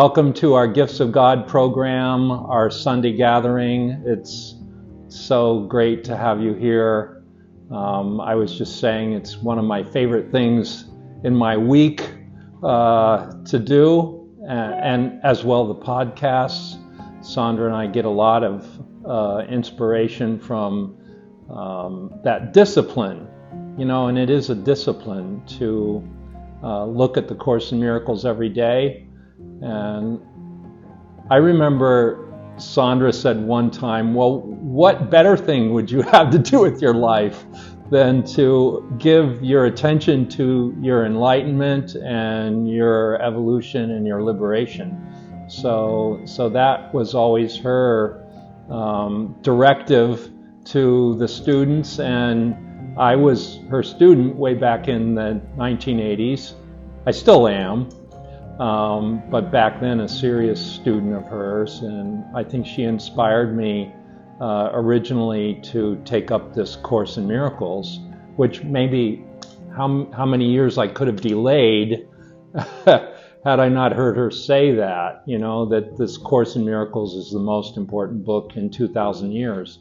Welcome to our Gifts of God program, our Sunday gathering. It's so great to have you here. I was just saying it's one of my favorite things in my week to do, and as well the podcasts. Sandra and I get a lot of inspiration from that discipline, and it is a discipline to look at the Course in Miracles every day. And I remember Sandra said one time, well, what better thing would you have to do with your life than to give your attention to your enlightenment and your evolution and your liberation? So that was always her directive to the students, and I was her student way back in the 1980s. I still am. But back then a serious student of hers, and I think she inspired me originally to take up this Course in Miracles, which maybe how many years I could have delayed had I not heard her say that, that this Course in Miracles is the most important book in 2,000 years.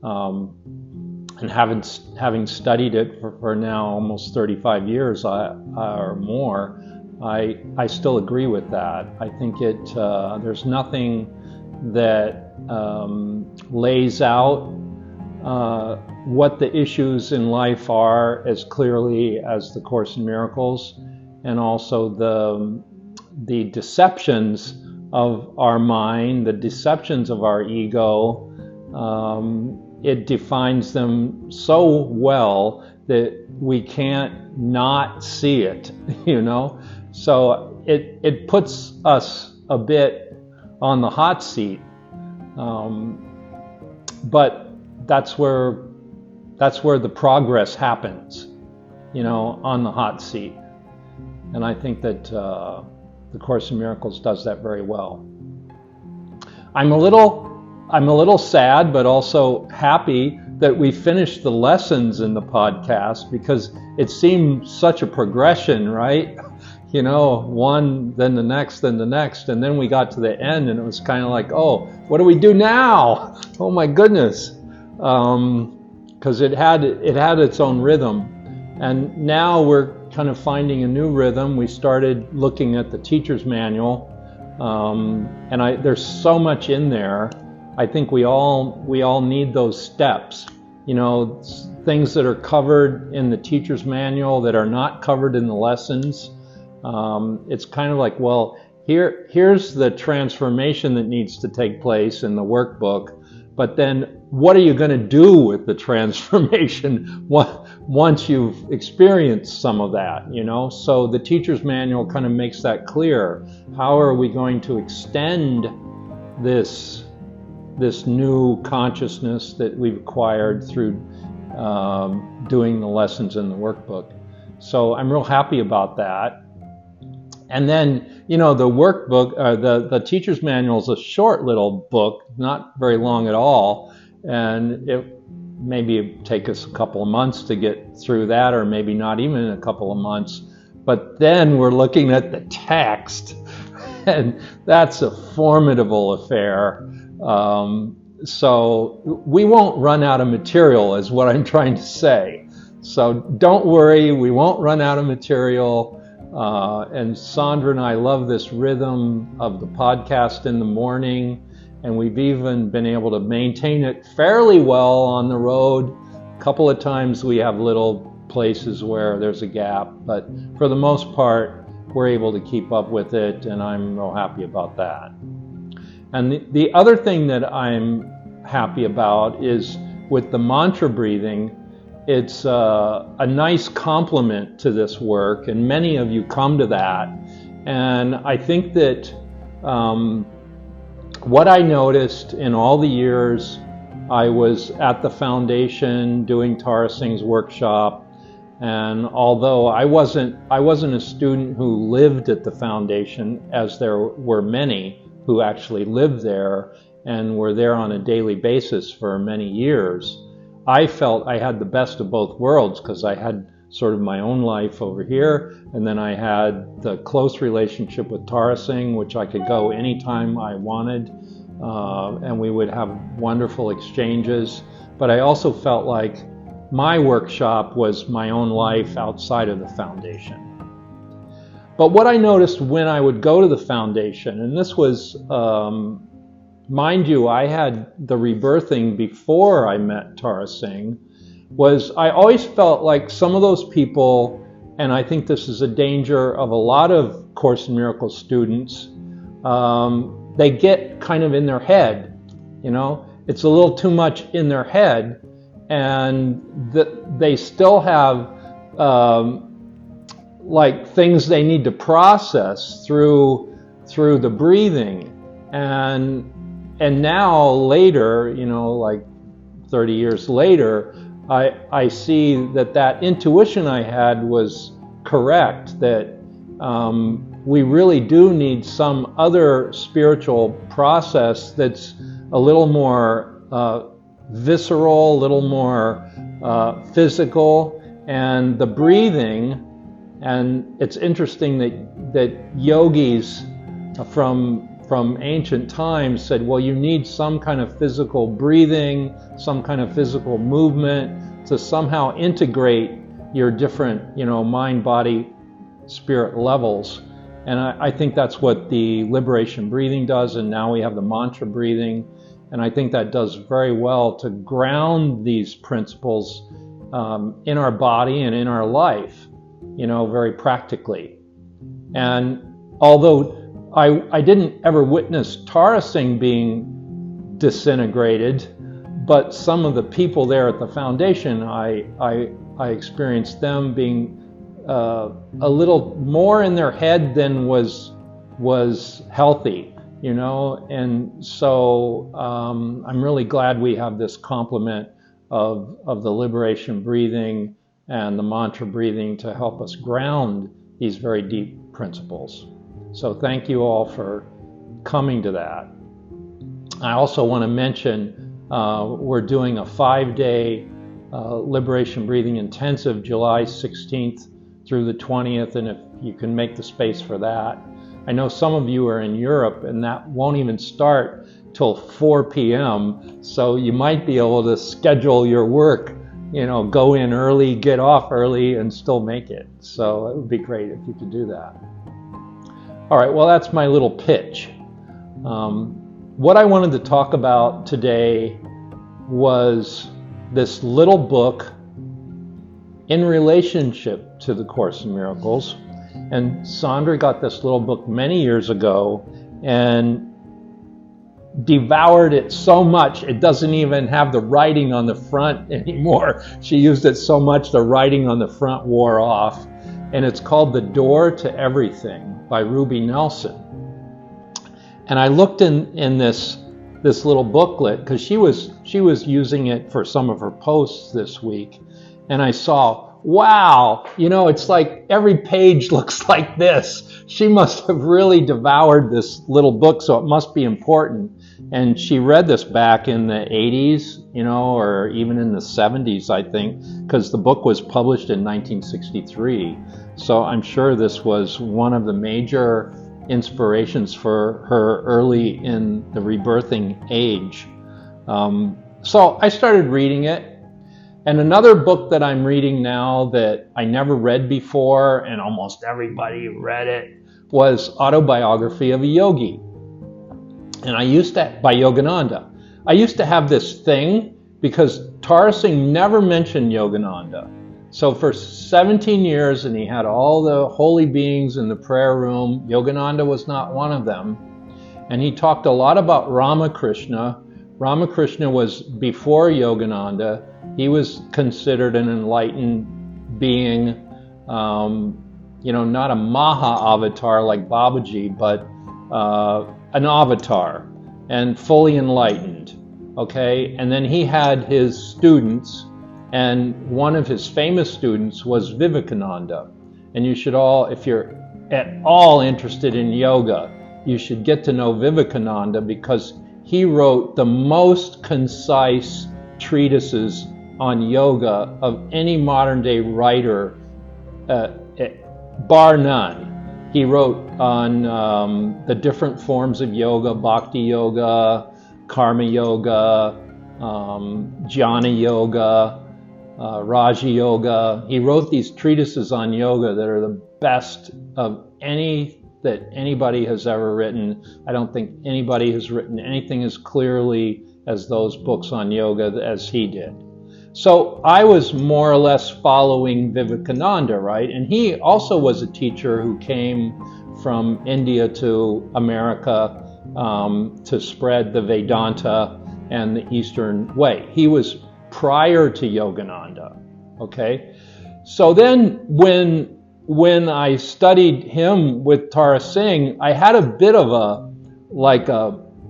And having studied it for now almost 35 years or more, I still agree with that. I think there's nothing that lays out what the issues in life are as clearly as the Course in Miracles, and also the deceptions of our mind, the deceptions of our ego. It defines them so well that we can't not see it, So it puts us a bit on the hot seat, but that's where the progress happens, on the hot seat. And I think that the Course in Miracles does that very well. I'm a little sad, but also happy that we finished the lessons in the podcast, because it seemed such a progression, right? One, then the next, and then we got to the end, and it was kind of like, oh, what do we do now? Oh my goodness, because it had its own rhythm, and now we're kind of finding a new rhythm. We started looking at the teacher's manual, and there's so much in there. I think we all need those steps, things that are covered in the teacher's manual that are not covered in the lessons. It's kind of like, well, here's the transformation that needs to take place in the workbook, but then what are you going to do with the transformation once you've experienced some of that, So the teacher's manual kind of makes that clear. How are we going to extend this new consciousness that we've acquired through doing the lessons in the workbook? So I'm real happy about that. And then, the workbook, the teacher's manual is a short little book, not very long at all. And it maybe take us a couple of months to get through that, or maybe not even a couple of months. But then we're looking at the text, and that's a formidable affair. So we won't run out of material, is what I'm trying to say. So don't worry, we won't run out of material. And Sandra and I love this rhythm of the podcast in the morning, and we've even been able to maintain it fairly well on the road. A couple of times we have little places where there's a gap, but for the most part, we're able to keep up with it, and I'm real happy about that. And the other thing that I'm happy about is with the mantra breathing. It's a nice complement to this work, and many of you come to that. And I think that what I noticed in all the years I was at the foundation doing Tara Singh's workshop, and although I wasn't a student who lived at the foundation, as there were many who actually lived there and were there on a daily basis for many years, I felt I had the best of both worlds, because I had sort of my own life over here. And then I had the close relationship with Teresa, which I could go anytime I wanted, and we would have wonderful exchanges. But I also felt like my workshop was my own life outside of the foundation. But what I noticed when I would go to the foundation, and this was, mind you, I had the rebirthing before I met Tara Singh, was I always felt like some of those people, and I think this is a danger of a lot of Course in Miracles students, they get kind of in their head, you know? It's a little too much in their head, and they still have like things they need to process through the breathing. And now later, you know, like 30 years later, I see that intuition I had was correct, that we really do need some other spiritual process that's a little more visceral, a little more physical, and the breathing. And it's interesting that yogis from ancient times said, well, you need some kind of physical breathing, some kind of physical movement to somehow integrate your different, you know, mind, body, spirit levels. And I think that's what the liberation breathing does, and now we have the mantra breathing. And I think that does very well to ground these principles in our body and in our life, you know, very practically. And although I didn't ever witness Tara Singh being disintegrated, but some of the people there at the foundation, I experienced them being a little more in their head than was healthy, you know. And so I'm really glad we have this complement of the liberation breathing and the mantra breathing to help us ground these very deep principles. So thank you all for coming to that. I also want to mention we're doing a 5-day liberation breathing intensive, July 16th through the 20th, and if you can make the space for that. I know some of you are in Europe, and that won't even start till 4 p.m., so you might be able to schedule your work, you know, go in early, get off early, and still make it. So it would be great if you could do that. All right, well, that's my little pitch. What I wanted to talk about today was this little book in relationship to the Course in Miracles. And Sandra got this little book many years ago and devoured it so much it doesn't even have the writing on the front anymore. She used it so much the writing on the front wore off. And it's called The Door to Everything by Ruby Nelson. And I looked in this little booklet because she was using it for some of her posts this week, and I saw, wow, you know, it's like every page looks like this. She must have really devoured this little book, so it must be important. And she read this back in the 80s, you know, or even in the 70s, I think, because the book was published in 1963. So I'm sure this was one of the major inspirations for her early in the rebirthing age. So I started reading it. And another book that I'm reading now that I never read before, and almost everybody read it, was Autobiography of a Yogi. And I used to, by Yogananda. I used to have this thing because Tara Singh never mentioned Yogananda. So for 17 years, and he had all the holy beings in the prayer room, Yogananda was not one of them. And he talked a lot about Ramakrishna. Ramakrishna was before Yogananda. He was considered an enlightened being, you know, not a Maha avatar like Babaji, but an avatar and fully enlightened, okay? And then he had his students, and one of his famous students was Vivekananda. And you should all, if you're at all interested in yoga, you should get to know Vivekananda because he wrote the most concise treatises on yoga of any modern day writer bar none. He wrote on the different forms of yoga: bhakti yoga, karma yoga, jnana yoga, Raja Yoga. He wrote these treatises on yoga that are the best of any that anybody has ever written. I don't think anybody has written anything as clearly as those books on yoga as he did. So I was more or less following Vivekananda, right? And he also was a teacher who came from India to America to spread the Vedanta and the Eastern way. He was prior to Yogananda, okay? So then when I studied him with Tara Singh, I had a bit of a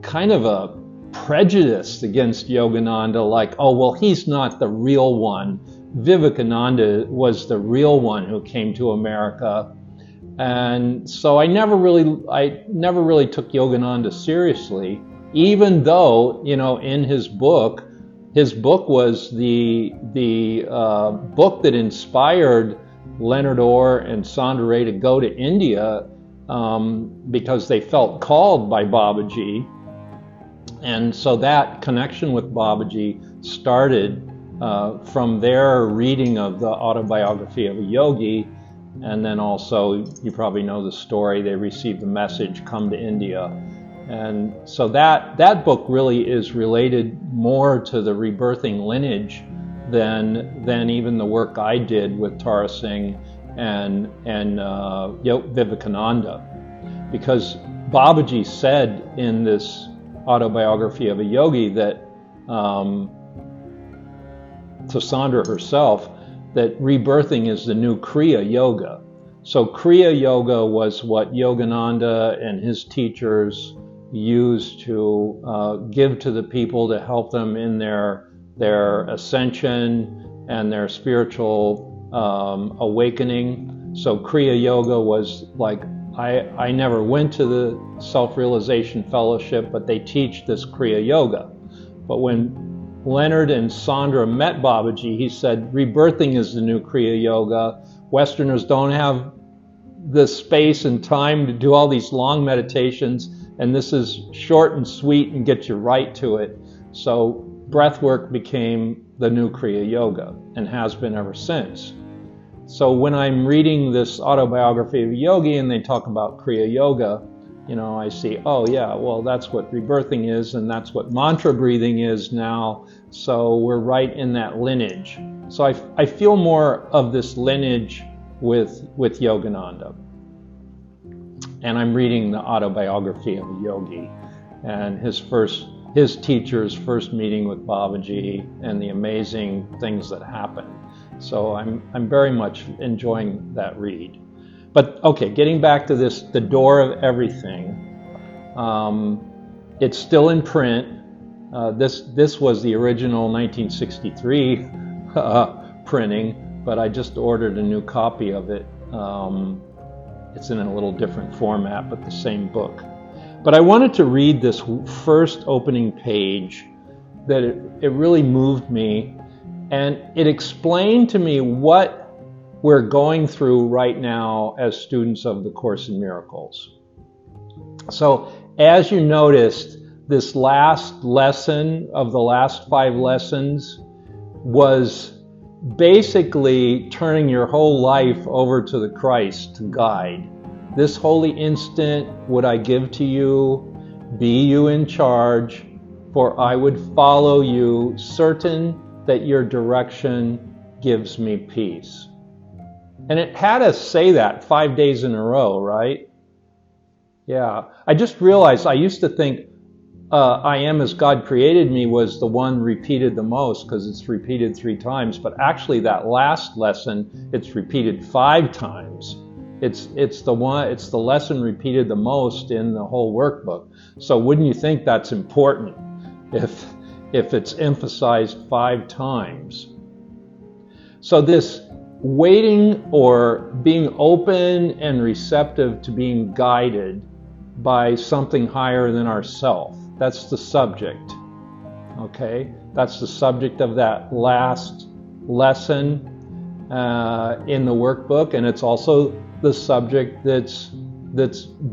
kind of a prejudice against Yogananda, like, oh, well, he's not the real one. Vivekananda was the real one who came to America. And so I never really took Yogananda seriously, even though, in his book was the book that inspired Leonard Orr and Sandra Ray to go to India because they felt called by Babaji. And so that connection with Babaji started from their reading of the autobiography of a yogi. And then also, you probably know the story, they received the message, come to India. And so that book really is related more to the rebirthing lineage than even the work I did with Tara Singh and Vivekananda. Because Babaji said in this autobiography of a yogi that to Sandra herself, that rebirthing is the new Kriya Yoga. So Kriya Yoga was what Yogananda and his teachers used to give to the people to help them in their ascension and their spiritual awakening. So Kriya Yoga was like, I never went to the Self-Realization Fellowship, but they teach this Kriya Yoga. But when Leonard and Sandra met Babaji, he said, rebirthing is the new Kriya Yoga. Westerners don't have the space and time to do all these long meditations, and this is short and sweet and gets you right to it. So breath work became the new Kriya Yoga and has been ever since. So when I'm reading this autobiography of a yogi and they talk about Kriya Yoga, I see, oh yeah, well, that's what rebirthing is, and that's what mantra breathing is now. So we're right in that lineage. So I feel more of this lineage with Yogananda. And I'm reading the autobiography of a yogi and his teacher's first meeting with Babaji and the amazing things that happened. So I'm very much enjoying that read. But okay, getting back to this, The Door of Everything. It's still in print. This was the original 1963 printing, but I just ordered a new copy of it. It's in a little different format, but the same book. But I wanted to read this first opening page that it really moved me, and it explained to me what we're going through right now as students of the Course in Miracles. So as you noticed, this last lesson of the last 5 lessons was basically turning your whole life over to the Christ to guide. This holy instant would I give to you, be you in charge, for I would follow you, certain that your direction gives me peace. And it had us say that 5 days in a row, right? Yeah. I just realized I used to think I am as God created me was the one repeated the most because it's repeated 3 times. But actually that last lesson, it's repeated 5 times. It's the lesson repeated the most in the whole workbook. So wouldn't you think that's important if it's emphasized 5 times? So this waiting or being open and receptive to being guided by something higher than ourself. That's the subject, okay? That's the subject of that last lesson. in the workbook, and it's also the subject that's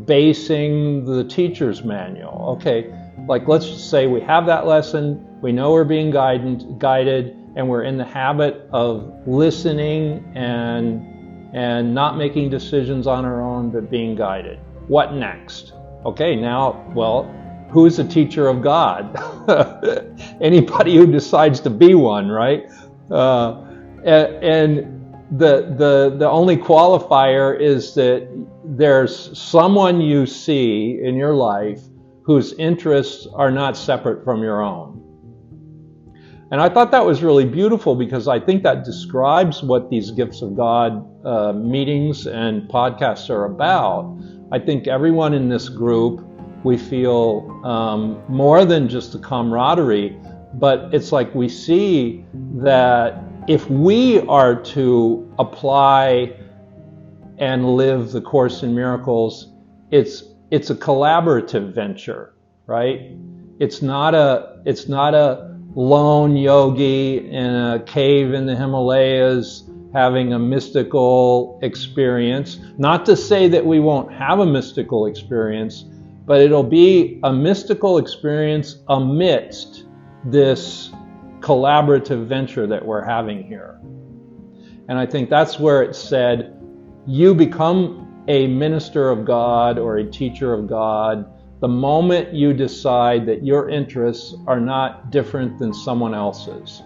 basing the teacher's manual. Okay, like let's just say we have that lesson, we know we're being guided, and we're in the habit of listening and not making decisions on our own, but being guided. What next? Okay, now, well, who's a teacher of God? Anybody who decides to be one, right? And the only qualifier is that there's someone you see in your life whose interests are not separate from your own. And I thought that was really beautiful, because I think that describes what these Gifts of God meetings and podcasts are about. I think everyone in this group, we feel more than just the camaraderie, but it's like we see that if we are to apply and live the Course in Miracles, it's a collaborative venture, right? It's not a lone yogi in a cave in the Himalayas having a mystical experience. Not to say that we won't have a mystical experience, but it'll be a mystical experience amidst this collaborative venture that we're having here. And I think that's where it said, you become a minister of God or a teacher of God the moment you decide that your interests are not different than someone else's.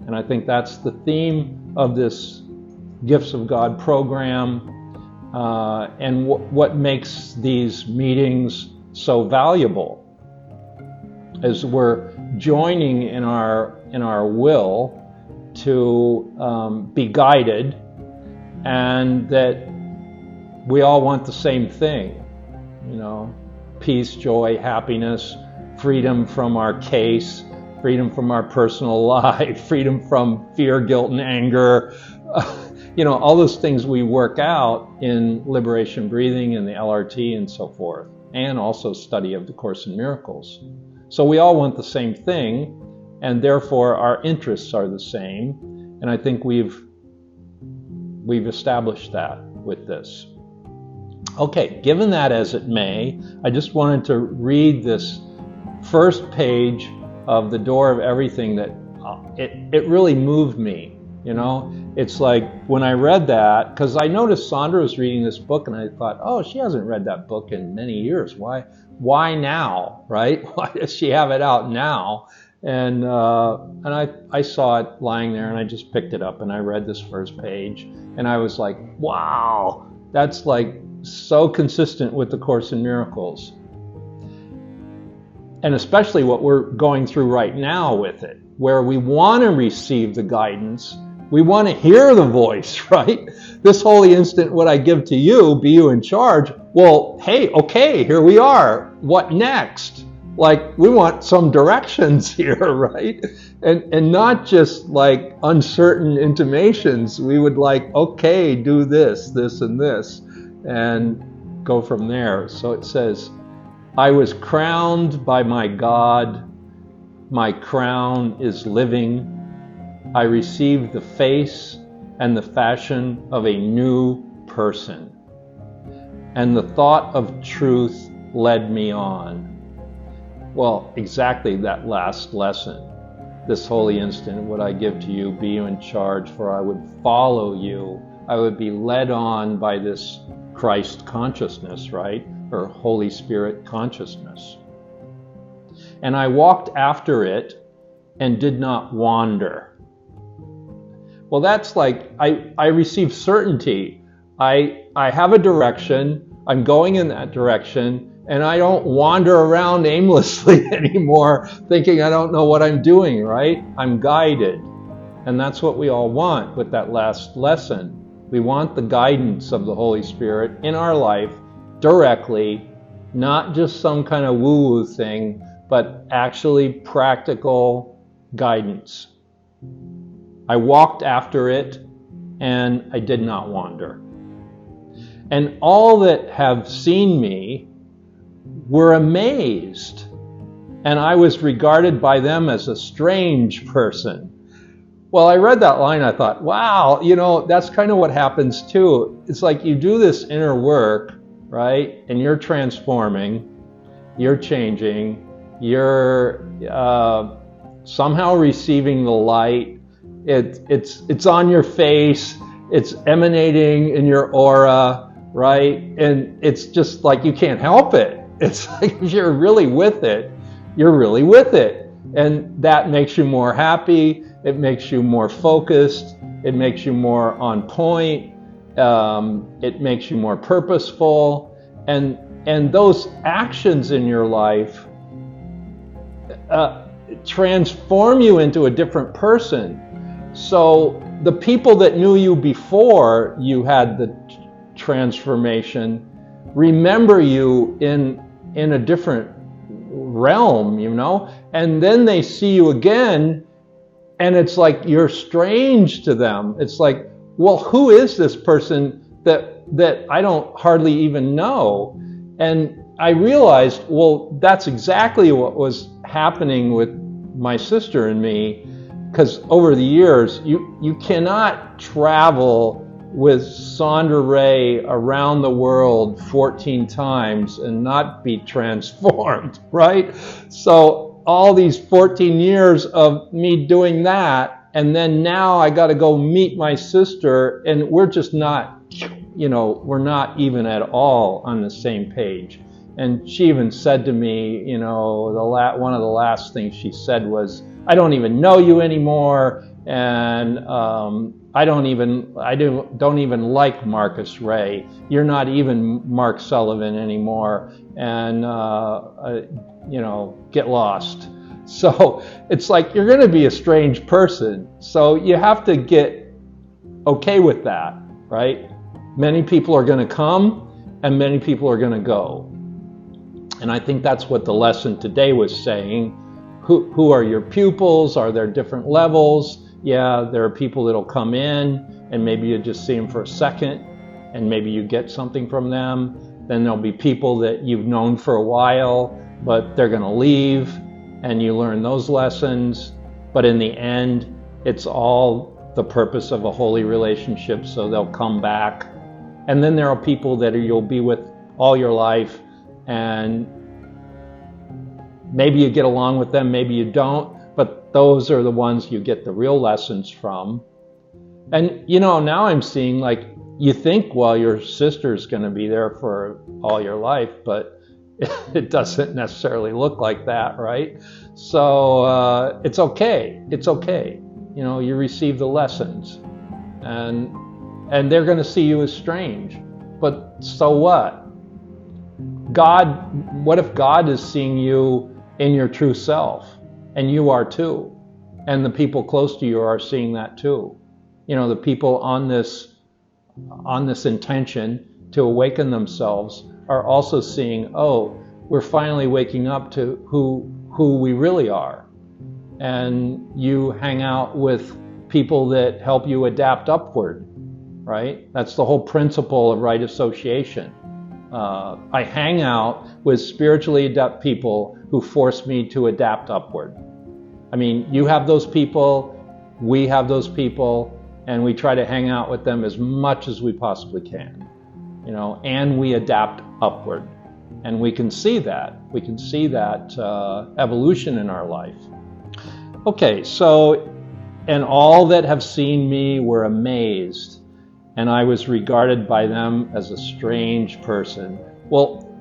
And I think that's the theme of this Gifts of God program, and what makes these meetings so valuable, is we're joining in our will to be guided, and that we all want the same thing, peace, joy, happiness, freedom from our case, freedom from our personal life, freedom from fear, guilt, and anger. All those things we work out in liberation breathing and the LRT and so forth, and also study of the Course in Miracles. So we all want the same thing, and therefore our interests are the same. And I think we've established that with this. Okay, given that as it may, I just wanted to read this first page of The Door of Everything that it really moved me. It's like when I read that, because I noticed Sandra was reading this book, and I thought, oh, she hasn't read that book in many years. Why now, right? Why does she have it out now? And I saw it lying there, and I just picked it up and I read this first page, and I was like, wow, that's like so consistent with the Course in Miracles. And especially what we're going through right now with it, where we want to receive the guidance, we want to hear the voice, right? This holy instant, what I give to you, be you in charge. Well, hey, okay, here we are. What next? Like, we want some directions here, right? And not just like uncertain intimations. We would like, okay, do this, this, and this, and go from there. So it says, I was crowned by my God. My crown is living. I received the face and the fashion of a new person. And the thought of truth led me on. Well, exactly that last lesson. This holy instant, what I give to you, be you in charge, for I would follow you. I would be led on by this Christ consciousness, right? Or Holy Spirit consciousness. And I walked after it and did not wander. Well, that's like, I received certainty. I have a direction, I'm going in that direction, and I don't wander around aimlessly anymore thinking I don't know what I'm doing, right? I'm guided. And that's what we all want with that last lesson. We want the guidance of the Holy Spirit in our life directly, not just some kind of woo-woo thing, but actually practical guidance. I walked after it, and I did not wander. And all that have seen me were amazed, and I was regarded by them as a strange person. Well, I read that line, I thought, wow, that's kind of what happens too. It's like you do this inner work, right? And you're transforming, you're changing, you're somehow receiving the light. It's on your face, it's emanating in your aura, right? And it's just like you can't help it. It's like if you're really with it, you're really with it. And that makes you more happy. It makes you more focused. It makes you more on point. It makes you more purposeful. And those actions in your life transform you into a different person. So the people that knew you before you had the transformation remember you in a different realm, and then they see you again, and it's like you're strange to them. It's like, well, who is this person that I don't hardly even know? And I realized, well, that's exactly what was happening with my sister and me, because over the years, you cannot travel with Sandra Ray around the world 14 times and not be transformed, right? So all these 14 years of me doing that, and then now I got to go meet my sister, and we're just not, we're not even at all on the same page. And she even said to me, one of the last things she said was, I don't even know you anymore, and I don't even like Marcus Ray. You're not even Mark Sullivan anymore, and get lost. So it's like you're going to be a strange person. So you have to get okay with that, right? Many people are going to come, and many people are going to go. And I think that's what the lesson today was saying. Who are your pupils? Are there different levels? Yeah, there are people that'll come in, and maybe you just see them for a second, and maybe you get something from them. Then there'll be people that you've known for a while, but they're going to leave, and you learn those lessons. But in the end, it's all the purpose of a holy relationship, so they'll come back. And then there are people that you'll be with all your life, and maybe you get along with them, maybe you don't, but those are the ones you get the real lessons from. And now I'm seeing, like, you think, well, your sister's going to be there for all your life, but it doesn't necessarily look like that, right? So it's okay. It's okay. You receive the lessons, and they're going to see you as strange. But so what? What if God is seeing you in your true self, and you are too, and the people close to you are seeing that too? The people on this intention to awaken themselves are also seeing, oh, we're finally waking up to who we really are. And you hang out with people that help you adapt upward, right? That's the whole principle of right association. I hang out with spiritually adept people who force me to adapt upward. I mean, you have those people, we have those people, and we try to hang out with them as much as we possibly can, and we adapt upward. And we can see that. We can see that evolution in our life. Okay, so, and all that have seen me were amazed, and I was regarded by them as a strange person. Well,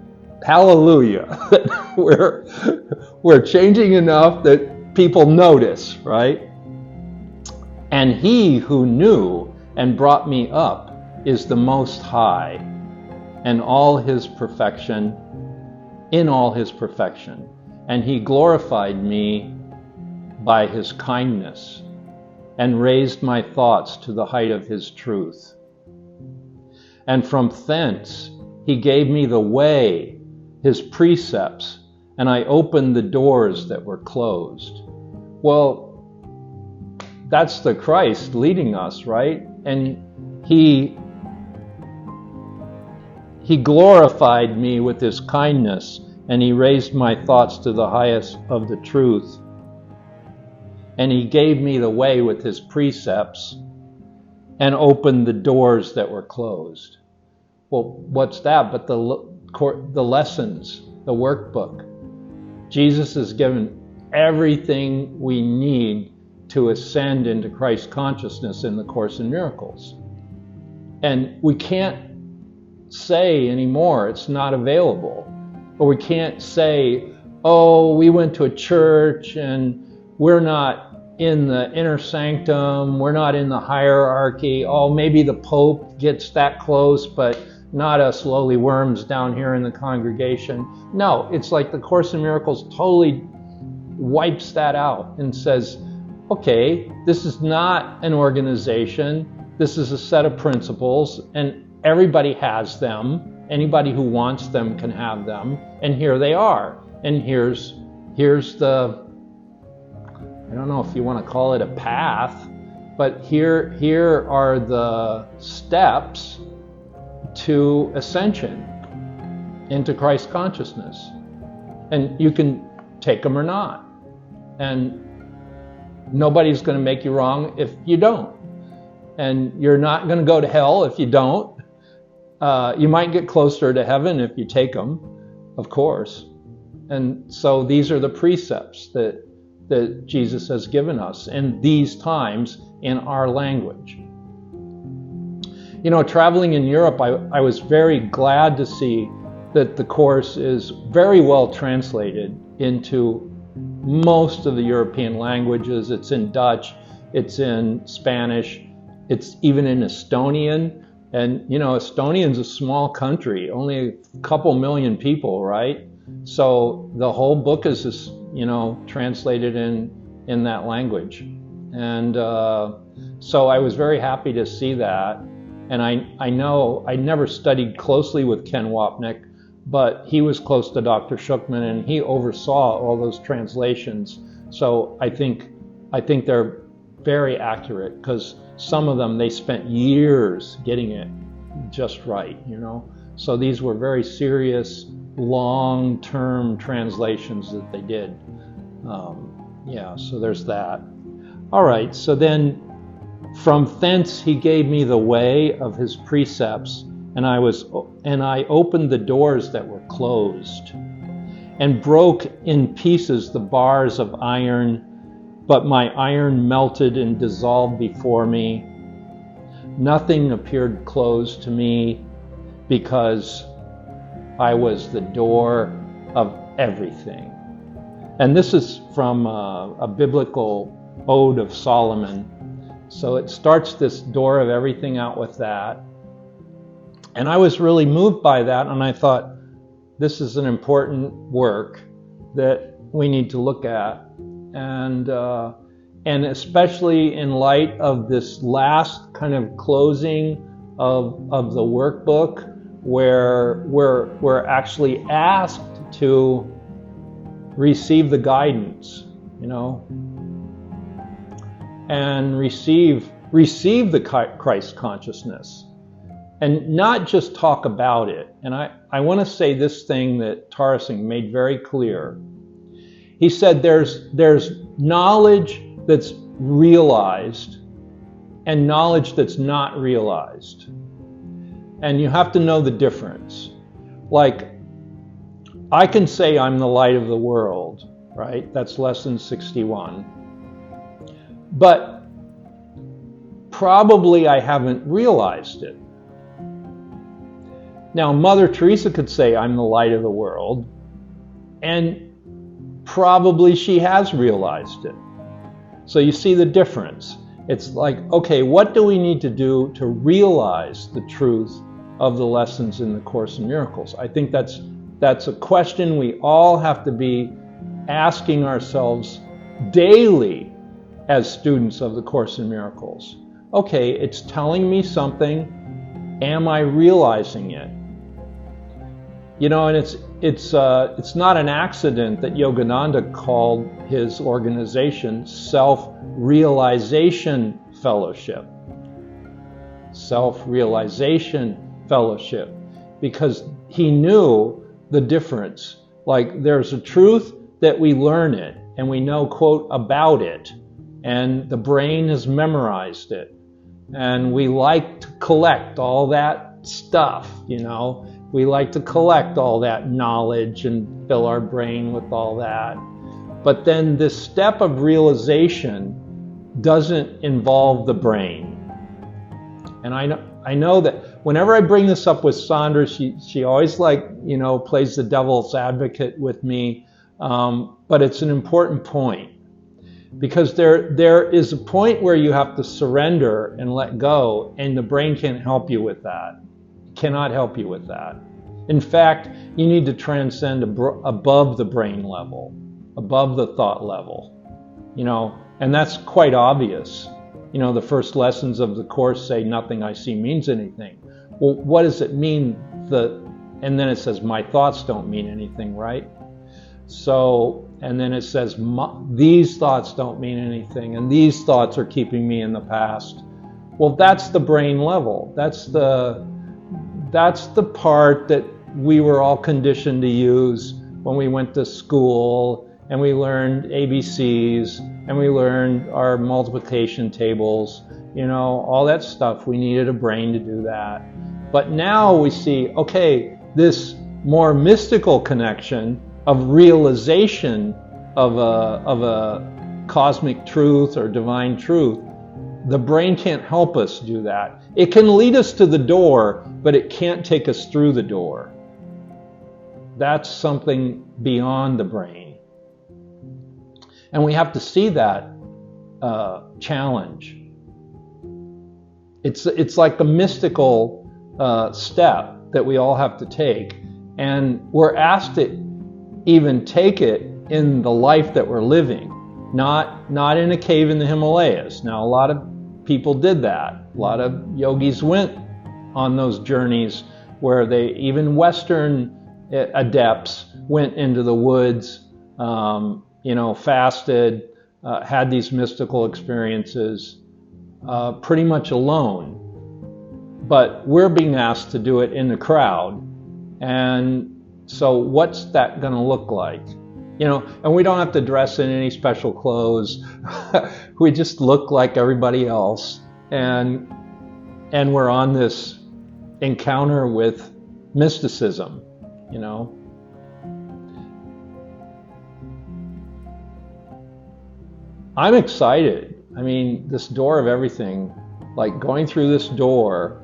hallelujah. We're changing enough that people notice, right? And he who knew and brought me up is the Most High, and all his perfection, in all his perfection. And he glorified me by his kindness, and raised my thoughts to the height of his truth. And from thence he gave me the way, his precepts, and I opened the doors that were closed. Well, that's the Christ leading us, right? And he glorified me with his kindness, and he raised my thoughts to the highest of the truth. and he gave me the way with his precepts and opened the doors that were closed. Well, what's that but the lessons, the workbook? Jesus has given everything we need to ascend into Christ consciousness in the Course in Miracles. And we can't say anymore it's not available. Or we can't say, oh, we went to a church and we're not in the inner sanctum, we're not in the hierarchy. Oh, maybe the Pope gets that close, but not us lowly worms down here in the congregation. No, it's like the Course in Miracles totally wipes that out and says, okay, this is not an organization, this is a set of principles, and everybody has them. Anybody who wants them can have them, and here they are. And here's the, I don't know if you want to call it a path, but here are the steps to ascension into Christ consciousness. And you can take them or not. And nobody's going to make you wrong if you don't. And you're not going to go to hell if you don't. You might get closer to heaven if you take them, of course. And so these are the precepts that Jesus has given us in these times in our language. You know, traveling in Europe, I was very glad to see that the Course is very well translated into most of the European languages. It's in Dutch, it's in Spanish, it's even in Estonian. And, you know, Estonian's a small country, only a couple million people, right? So the whole book is just, you know, translated in that language. And so I was very happy to see that. And I know I never studied closely with Ken Wapnick, but he was close to Dr. Schuckman and he oversaw all those translations. So I think they're very accurate, because some of them, they spent years getting it just right, you know. So these were very serious, long-term translations that they did. Yeah, so there's that. All right, so then from thence he gave me the way of his precepts, and I opened the doors that were closed, and broke in pieces the bars of iron, but my iron melted and dissolved before me. Nothing appeared closed to me, because I was the door of everything. And this is from a biblical ode of Solomon. So it starts this door of everything out with that. And I was really moved by that, and I thought, this is an important work that we need to look at. And especially in light of this last kind of closing of the workbook, where we're actually asked to receive the guidance, you know, and receive the Christ consciousness, and not just talk about it. And I want to say this thing that Tarsing made very clear. He said there's knowledge that's realized and knowledge that's not realized. And you have to know the difference. Like, I can say I'm the light of the world, right? That's lesson 61. But probably I haven't realized it. Now, Mother Teresa could say I'm the light of the world, and probably she has realized it. So you see the difference. It's like, okay, what do we need to do to realize the truth of the lessons in the Course in Miracles? I think that's a question we all have to be asking ourselves daily as students of the Course in Miracles. Okay, it's telling me something. Am I realizing it? You know, and it's not an accident that Yogananda called his organization Self-Realization Fellowship. Self-Realization Fellowship, because he knew the difference. Like, there's a truth that we learn it and we know, quote, about it, and the brain has memorized it. And we like to collect all that stuff, you know. We like to collect all that knowledge and fill our brain with all that. But then this step of realization doesn't involve the brain. And I know that whenever I bring this up with Sandra, she always plays the devil's advocate with me. But it's an important point, because there is a point where you have to surrender and let go, and the brain can't help you with that. It cannot help you with that. In fact, you need to transcend above the brain level, above the thought level, and that's quite obvious. The first lessons of the Course say nothing I see means anything. Well, what does it mean? And then it says my thoughts don't mean anything, right? So, and then it says these thoughts don't mean anything, and these thoughts are keeping me in the past. Well, that's the brain level. That's the part that we were all conditioned to use when we went to school and we learned ABCs and we learned our multiplication tables, all that stuff. We needed a brain to do that. But now we see, okay, this more mystical connection of realization of a cosmic truth or divine truth, the brain can't help us do that. It can lead us to the door, but it can't take us through the door. That's something beyond the brain. And we have to see that challenge. It's like the mystical step that we all have to take, and we're asked to even take it in the life that we're living, not in a cave in the Himalayas. Now, a lot of people did that. A lot of yogis went on those journeys where even Western adepts went into the woods, fasted, had these mystical experiences, pretty much alone. But we're being asked to do it in the crowd. And so what's that going to look like? And we don't have to dress in any special clothes. We just look like everybody else. And we're on this encounter with mysticism, I'm excited. I mean, this door of everything, like going through this door,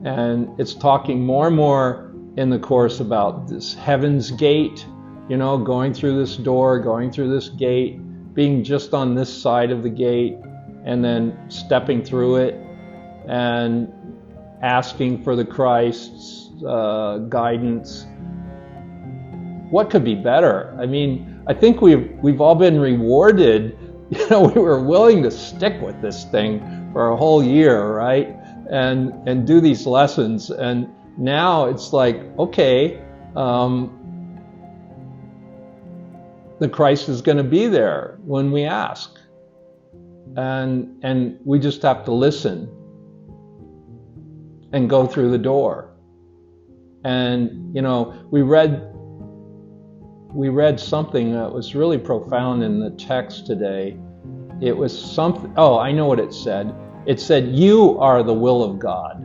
and it's talking more and more in the Course about this heaven's gate, going through this door, going through this gate, being just on this side of the gate, and then stepping through it and asking for the Christ's guidance. What could be better? I mean, I think we've all been rewarded. We were willing to stick with this thing for a whole year, right? And do these lessons. And now it's like, okay, the Christ is going to be there when we ask. And we just have to listen and go through the door. And, we read something that was really profound in the text today. It was something, I know what it said. It said, "You are the will of God."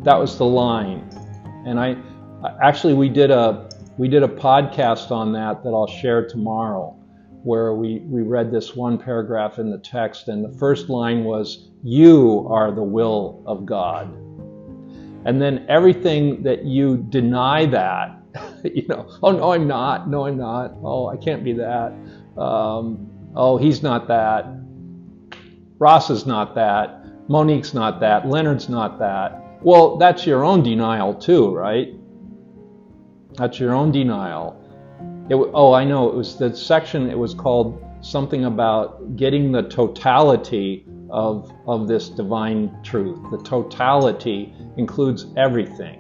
That was the line. And we did a podcast on that I'll share tomorrow, where we read this one paragraph in the text, and the first line was, "You are the will of God." And then everything that you deny that, oh, no, I'm not. No, I'm not. Oh, I can't be that. Oh, he's not that. Ross is not that. Monique's not that. Leonard's not that. Well, that's your own denial too, right? That's your own denial. I know. It was the section, it was called something about getting the totality of this divine truth. The totality includes everything.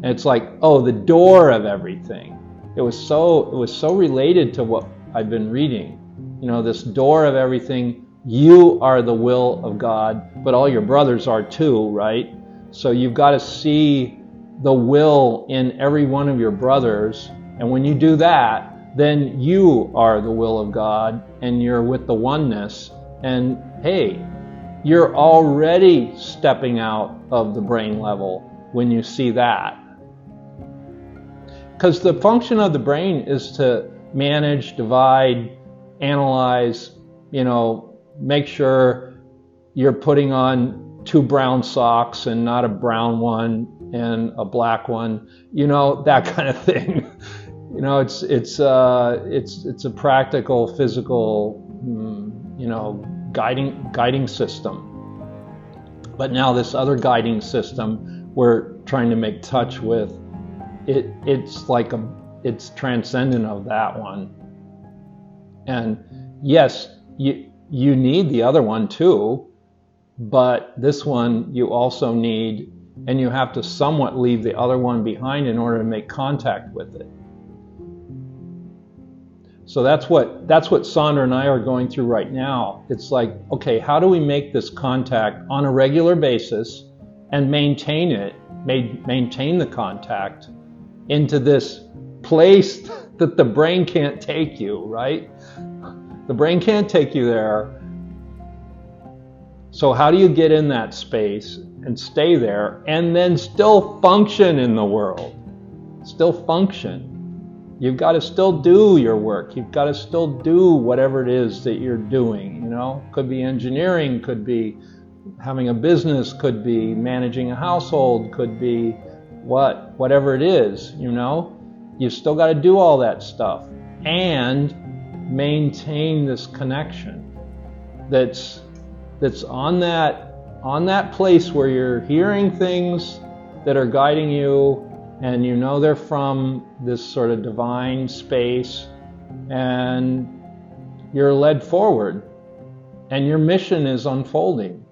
And it's like, the door of everything. It was so related to what I've been reading. This door of everything, you are the will of God, but all your brothers are too, right? So you've got to see the will in every one of your brothers. And when you do that, then you are the will of God and you're with the oneness. And hey, you're already stepping out of the brain level when you see that. Because the function of the brain is to manage, divide, analyze, make sure you're putting on 2 brown socks and not a brown one and a black one, that kind of thing. It's a practical, physical, guiding system. But now this other guiding system we're trying to make touch with, it's transcendent of that one. And yes, you need the other one too, but this one you also need, and you have to somewhat leave the other one behind in order to make contact with it. So that's what Sandra and I are going through right now. It's like, okay, how do we make this contact on a regular basis and maintain the contact into this place that the brain can't take you, right? The brain can't take you there. So how do you get in that space and stay there and then still function in the world? Still function. You've got to still do your work. You've got to still do whatever it is that you're doing, Could be engineering, could be having a business, could be managing a household, could be whatever it is, You still got to do all that stuff and maintain this connection that's on that place where you're hearing things that are guiding you, and they're from this sort of divine space, and you're led forward, and your mission is unfolding.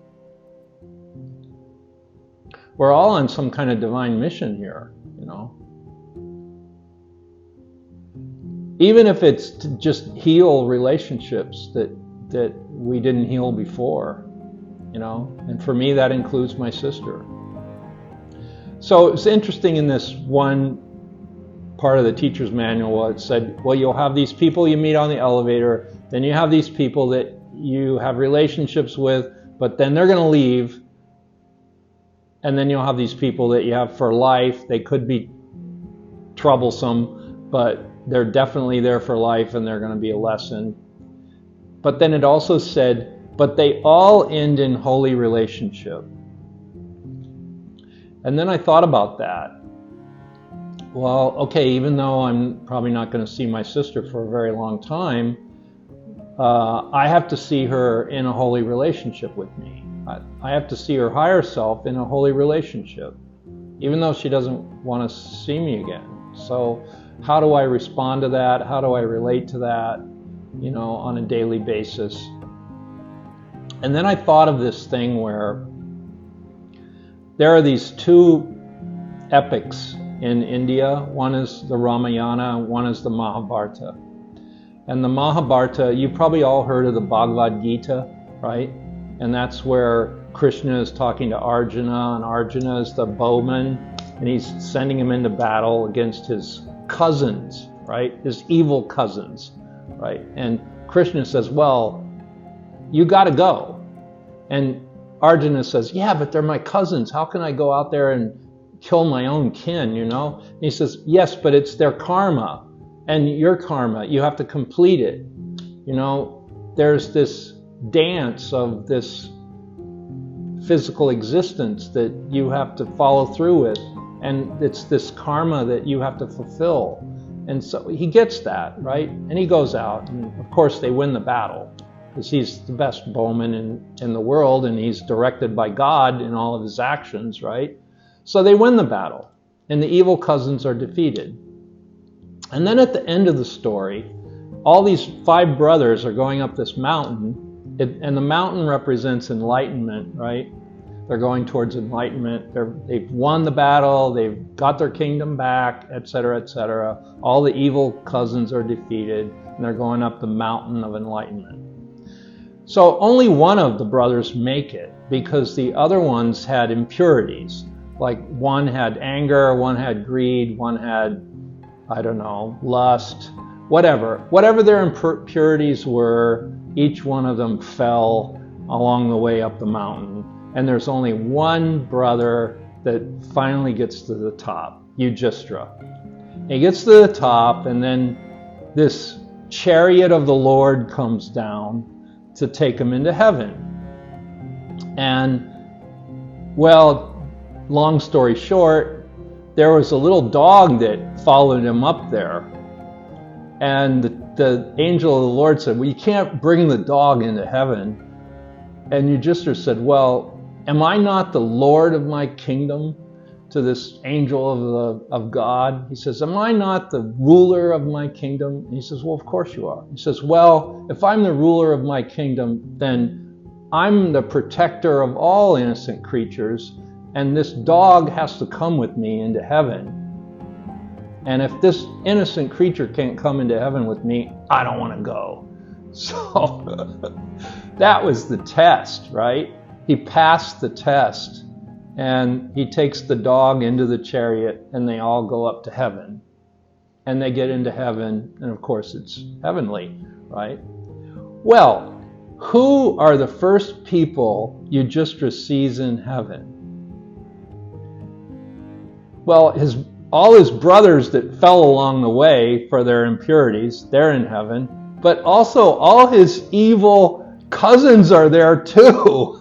We're all on some kind of divine mission here, Even if it's to just heal relationships that we didn't heal before, And for me, that includes my sister. So it's interesting in this one part of the teacher's manual, it said, well, you'll have these people you meet on the elevator, then you have these people that you have relationships with, but then they're going to leave, and then you'll have these people that you have for life. They could be troublesome, but they're definitely there for life, and they're going to be a lesson. But then it also said, but they all end in holy relationship. And then I thought about that. Well, okay, even though I'm probably not going to see my sister for a very long time, I have to see her in a holy relationship with me. I have to see her higher self in a holy relationship, even though she doesn't want to see me again. So how do I respond to that? How do I relate to that, on a daily basis? And then I thought of this thing where there are these 2 epics in India. One is the Ramayana, one is the Mahabharata. And the Mahabharata, you probably all heard of the Bhagavad Gita, right? And that's where Krishna is talking to Arjuna, and Arjuna is the bowman, and he's sending him into battle against his cousins, right? His evil cousins, right? And Krishna says, well, you got to go. And Arjuna says, yeah, but they're my cousins. How can I go out there and kill my own kin, And he says, yes, but it's their karma and your karma. You have to complete it. There's this dance of this physical existence that you have to follow through with. And it's this karma that you have to fulfill. And so he gets that, right? And he goes out. And of course, they win the battle, because he's the best bowman in the world, and he's directed by God in all of his actions, right? So they win the battle, and the evil cousins are defeated. And then at the end of the story, all these 5 brothers are going up this mountain, and the mountain represents enlightenment, right? They're going towards enlightenment. They've won the battle, they've got their kingdom back, etc., etc. All the evil cousins are defeated, and they're going up the mountain of enlightenment. So only one of the brothers make it, because the other ones had impurities. Like one had anger, one had greed, one had, lust, whatever their impurities were, each one of them fell along the way up the mountain. And there's only one brother that finally gets to the top, Yudhisthira. He gets to the top, and then this chariot of the Lord comes down to take him into heaven. And, well, long story short, there was a little dog that followed him up there. And the angel of the Lord said, well, you can't bring the dog into heaven. And Yudhisthira said, well, am I not the Lord of my kingdom? To this angel of God. He says, am I not the ruler of my kingdom? And he says, well, of course you are. He says, well, if I'm the ruler of my kingdom, then I'm the protector of all innocent creatures, and this dog has to come with me into heaven. And if this innocent creature can't come into heaven with me, I don't want to go. So that was the test, right? He passed the test, and he takes the dog into the chariot, and they all go up to heaven. And they get into heaven, and of course it's heavenly, right? Well, who are the first people Yudhisthira sees in heaven? Well, all his brothers that fell along the way for their impurities, they're in heaven. But also all his evil cousins are there too.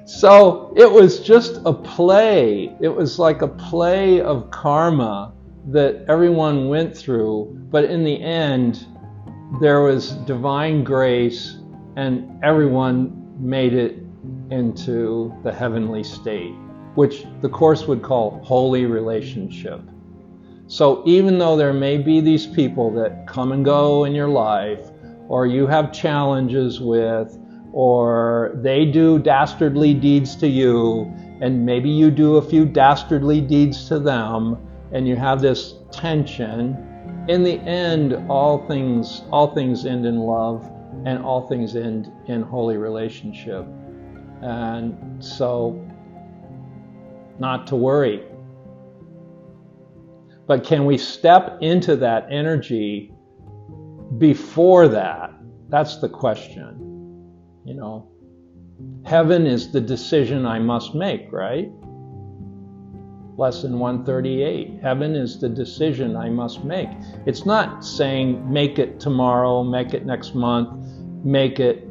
So it was just a play. It was like a play of karma that everyone went through. But in the end, there was divine grace, and everyone made it into the heavenly state, which the Course would call holy relationship. So even though there may be these people that come and go in your life, or you have challenges with, or they do dastardly deeds to you, and maybe you do a few dastardly deeds to them, and you have this tension, in the end, all things end in love, and all things end in holy relationship. And so, not to worry. But can we step into that energy before that? That's the question. You know, heaven is the decision I must make, right? Lesson 138. Heaven is the decision I must make. It's not saying make it tomorrow, make it next month, make it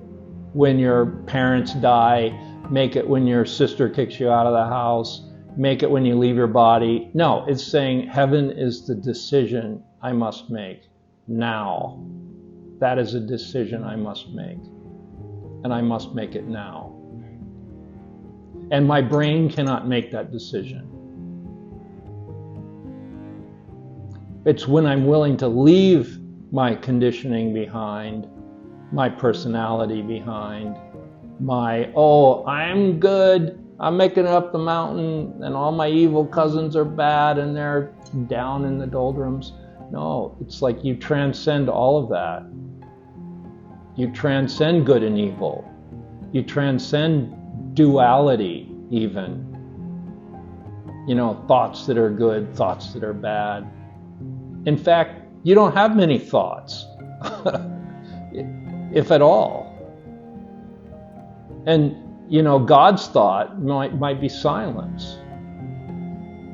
when your parents die, make it when your sister kicks you out of the house, make it when you leave your body. No, it's saying heaven is the decision I must make now. That is a decision I must make. And I must make it now. And my brain cannot make that decision. It's when I'm willing to leave my conditioning behind, my personality behind, I'm good, I'm making it up the mountain, and all my evil cousins are bad and they're down in the doldrums. No, it's like you transcend all of that. You transcend good and evil. You transcend duality even. You know, thoughts that are good, thoughts that are bad. In fact, you don't have many thoughts, if at all. And, you know, God's thought might be silence.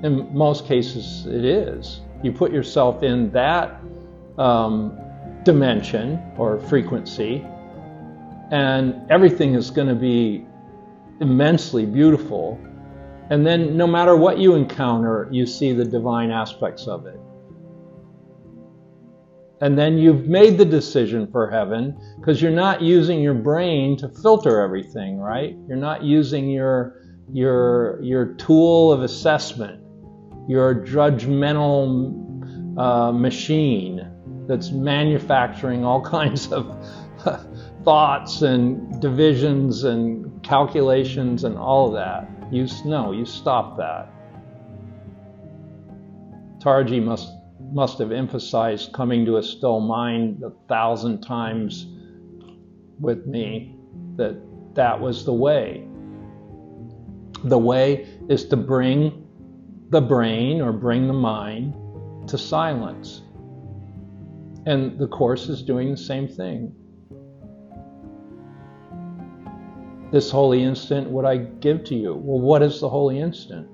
In most cases, it is. You put yourself in that dimension or frequency, and everything is going to be immensely beautiful. And then no matter what you encounter, you see the divine aspects of it. And then you've made the decision for heaven, because you're not using your brain to filter everything, right? You're not using your tool of assessment, your judgmental machine that's manufacturing all kinds of thoughts and divisions and calculations and all of that. You stop that. Taraji must have emphasized coming to a still mind 1,000 times with me, that was the way. The way is to bring the brain or bring the mind to silence And the Course is doing the same thing. This holy instant would I give to you. Well, what is the holy instant?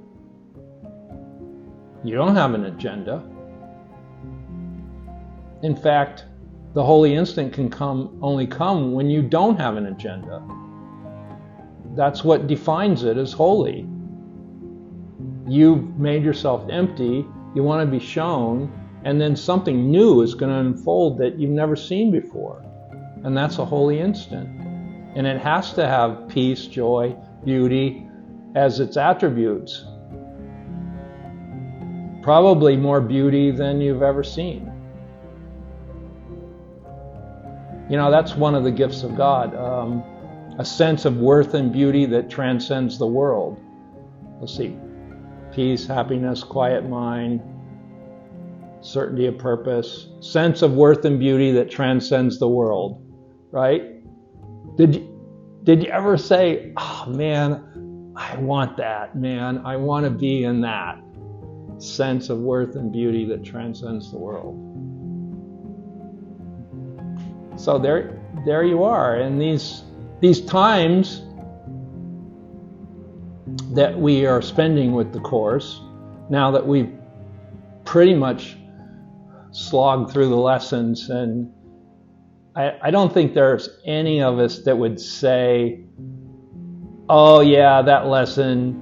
You don't have an agenda. In fact, the holy instant can only come when you don't have an agenda. That's what defines it as holy. You've made yourself empty, you want to be shown, and then something new is going to unfold that you've never seen before. And that's a holy instant. And it has to have peace, joy, beauty as its attributes. Probably more beauty than you've ever seen. You know, that's one of the gifts of God. A sense of worth and beauty that transcends the world. Let's see. Peace, happiness, quiet mind, certainty of purpose, sense of worth and beauty that transcends the world, right? Did you ever say, oh man, I want that, man. I want to be in that sense of worth and beauty that transcends the world. So there you are. And these times that we are spending with the Course, now that we've pretty much slogged through the lessons, and I don't think there's any of us that would say, oh yeah, that lesson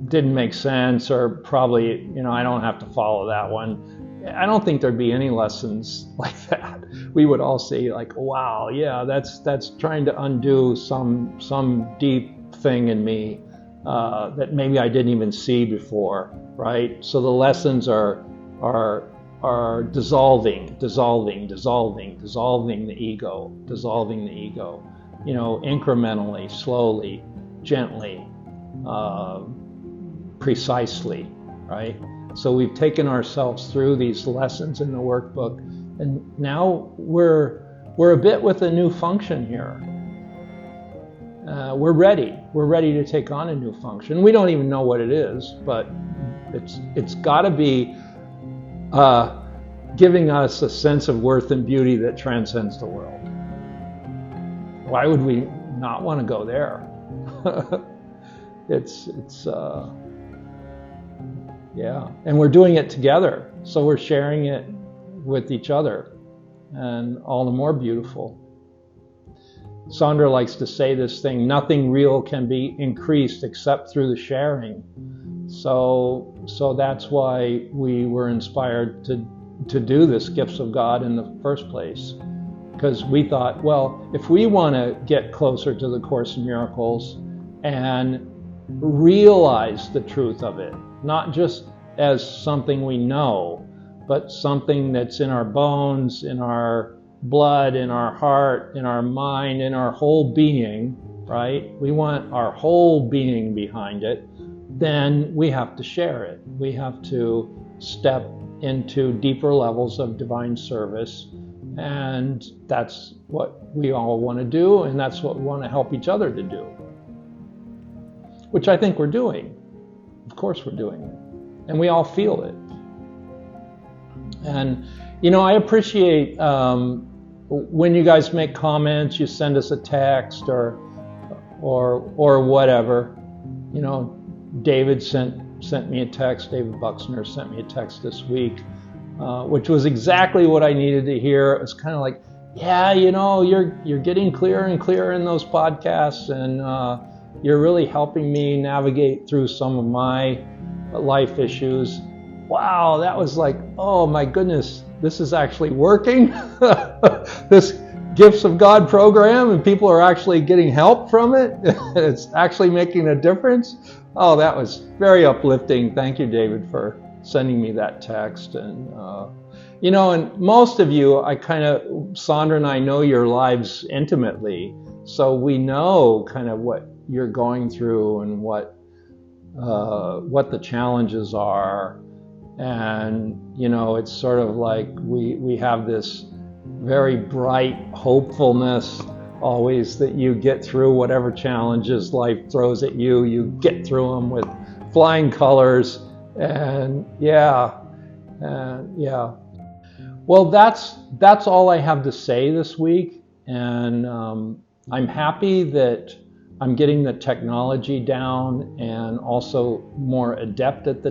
didn't make sense, or probably, I don't have to follow that one. I don't think there'd be any lessons like that. We would all say like, wow, yeah, that's trying to undo some deep thing in me that maybe I didn't even see before, right? So the lessons are dissolving the ego, incrementally, slowly, gently, precisely, right? So we've taken ourselves through these lessons in the workbook, and now we're a bit with a new function here. We're ready to take on a new function. We don't even know what it is, but it's got to be giving us a sense of worth and beauty that transcends the world. Why would we not want to go there? Yeah, and we're doing it together, so we're sharing it with each other, and all the more beautiful. Sandra likes to say this thing, nothing real can be increased except through the sharing. So that's why we were inspired to do this Gifts of God in the first place. Because we thought, well, if we want to get closer to the Course in Miracles and realize the truth of it, not just as something we know, but something that's in our bones, in our blood, in our heart, in our mind, in our whole being, right? We want our whole being behind it. Then we have to share it. We have to step into deeper levels of divine service. And that's what we all want to do, and that's what we want to help each other to do. Which I think we're doing. Of course we're doing it. And we all feel it. And, I appreciate when you guys make comments, you send us a text or whatever. David sent me a text, David Buxner sent me a text this week, which was exactly what I needed to hear. It was kind of like, yeah, you're getting clearer and clearer in those podcasts, and you're really helping me navigate through some of my life issues. Wow, that was like, oh my goodness, this is actually working. This Gifts of God program, and people are actually getting help from it. It's actually making a difference. Oh, that was very uplifting. Thank you, David, for sending me that text. And and most of you, Sandra and I know your lives intimately, so we know kind of what you're going through and what the challenges are. And it's sort of like we have this very bright hopefulness always that you get through whatever challenges life throws at you. You get through them with flying colors, and yeah. Well, that's all I have to say this week, and I'm happy that I'm getting the technology down and also more adept at the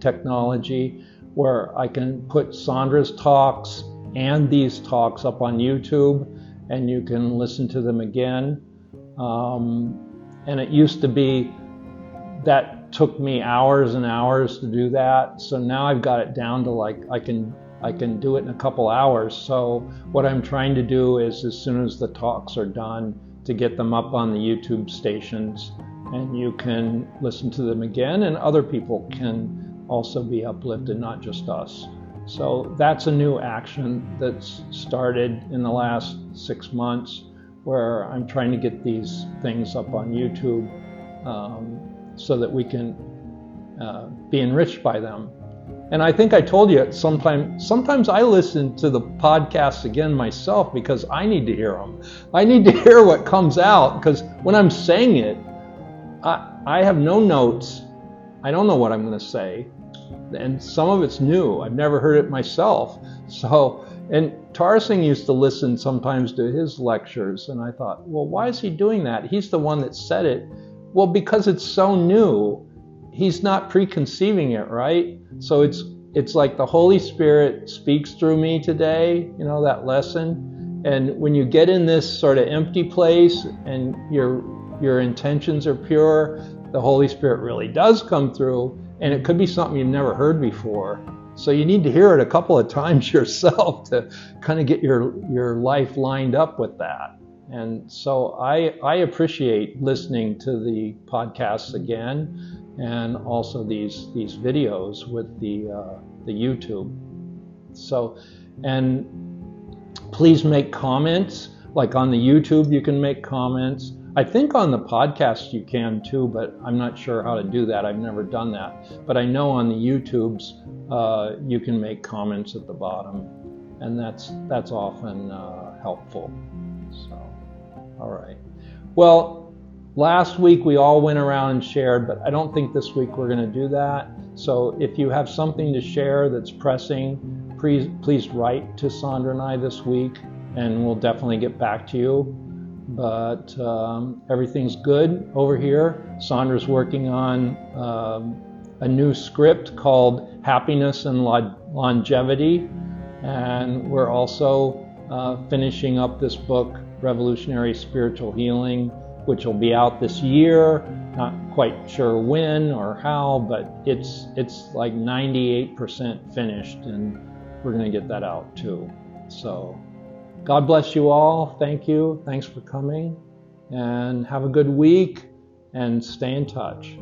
technology, where I can put Sandra's talks and these talks up on YouTube, and you can listen to them again. And it used to be that took me hours and hours to do that. So now I've got it down to like I can do it in a couple hours. So what I'm trying to do is, as soon as the talks are done, to get them up on the YouTube stations, and you can listen to them again, and other people can also be uplifted, not just us. So that's a new action that's started in the last 6 months, where I'm trying to get these things up on YouTube, so that we can be enriched by them. And I think I told you sometimes I listen to the podcasts again myself, because I need to hear them. I need to hear what comes out, because when I'm saying it, I have no notes. I don't know what I'm going to say. And some of it's new. I've never heard it myself. So, and Tarsing used to listen sometimes to his lectures, and I thought, well, why is he doing that? He's the one that said it. Well, because it's so new, he's not preconceiving it, right? So it's like the Holy Spirit speaks through me today, that lesson. And when you get in this sort of empty place and your intentions are pure, the Holy Spirit really does come through, and it could be something you've never heard before. So you need to hear it a couple of times yourself to kind of get your life lined up with that. And so I appreciate listening to the podcasts again, and also these videos with the YouTube. So, and please make comments. Like on the YouTube, you can make comments. I think on the podcast you can too, but I'm not sure how to do that. I've never done that. But I know on the YouTubes, you can make comments at the bottom, and that's often helpful. So, all right. Well, last week we all went around and shared, but I don't think this week we're going to do that. So if you have something to share that's pressing, please write to Sandra and I this week, and we'll definitely get back to you. But everything's good over here. Sandra's working on a new script called Happiness and Longevity, and we're also finishing up this book, Revolutionary Spiritual Healing, which will be out this year. Not quite sure when or how, but it's like 98% finished, and we're going to get that out too. So God bless you all. Thank you. Thanks for coming, and have a good week, and stay in touch.